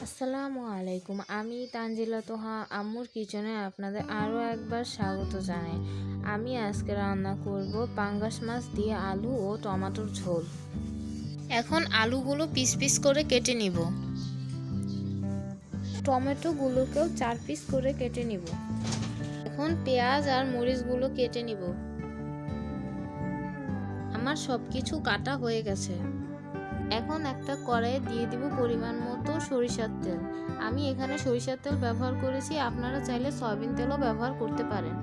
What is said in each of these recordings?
আসসালামু আলাইকুম। আমি তানজিলা তোহা আম্মুর কিচেনে আপনাদের আরও একবার স্বাগত জানাই। আমি আজকে রান্না করব পাঙ্গাস মাছ দিয়ে আলু ও টমেটোর ঝোল। এখন আলুগুলো পিস পিস করে কেটে নিব। টমেটোগুলোকেও 4 পিস করে কেটে নিব। এখন পেঁয়াজ আর মরিচগুলো কেটে নিব। আমার সব কিছু কাটা হয়ে গেছে। এখন একটা কড়াইয়ে দিয়ে দিব পরিমাণ মতো সরিষার তেল। আমি এখানে সরিষার তেল ব্যবহার করেছি, আপনারা চাইলে সয়াবিন তেলও ব্যবহার করতে পারেন।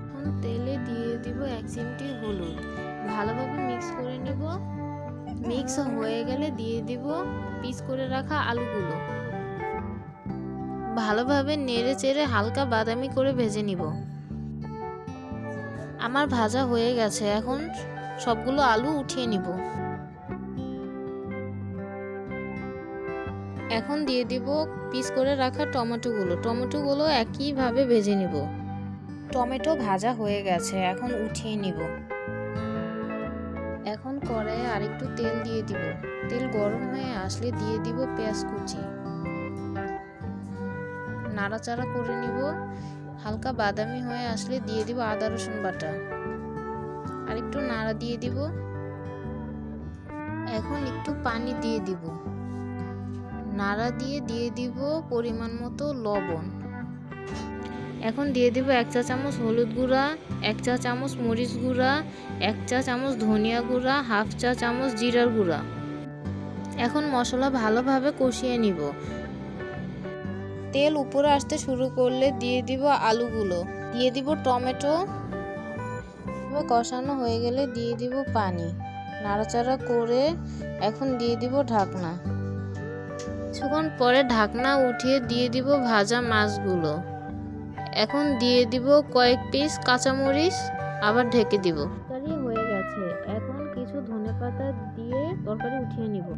এখন তেলে দিয়ে দিব 1 চিমটি হলুদ, ভালোভাবে মিক্স করে নিব। মিক্স হয়ে গেলে দিয়ে দিব পিস করে রাখা আলুগুলো, ভালোভাবে নেড়ে চেড়ে হালকা বাদামি করে ভেজে নিব। আমার ভাজা হয়ে গেছে, এখন সবগুলো আলু উঠিয়ে নিব। এখন দিয়ে দিব পিস করে রাখা টমেটোগুলো একইভাবে ভেজে নিব। টমেটো ভাজা হয়ে গেছে, এখন উঠিয়ে নিব। এখন কড়াইয়ে আরেকটু তেল দিয়ে দিব। তেল গরম হয়ে আসলে দিয়ে দিব পেঁয়াজ কুচি, নাড়াচাড়া করে নিব। হালকা বাদামি হয়ে আসলে দিয়ে দিব আদা রসুন বাটা, আরেকটু নাড়া দিয়ে দিব। এখন একটু পানি দিয়ে দিব। নাড়া দিয়ে দিব পরিমাণ মতো লবণ। এখন দিয়ে দিব 1 চা চামচ হলুদ গুঁড়া, 1 চা চামচ মরিচ গুঁড়া, 1 চা চামচ ধনিয়া গুঁড়া, 1/2 চা চামচ জিরার গুঁড়া। এখন মশলা ভালোভাবে কষিয়ে নিব। তেল উপরে আসতে শুরু করলে দিয়ে দিব আলুগুলো, দিয়ে দিব টমেটো। কষানো হয়ে গেলে দিয়ে দিব পানি, নাড়াচাড়া করে এখন দিয়ে দিব ঢাকনা। কিছুক্ষণ পরে ঢাকনা উঠিয়ে দিয়ে দিব ভাজা মাছগুলো। এখন দিয়ে দিব কয়েক পিস কাঁচামরিচ, আবার ঢেকে দিব। তরকারি হয়ে গেছে, এখন কিছু ধনেপাতা দিয়ে তরকারি উঠিয়ে নিব।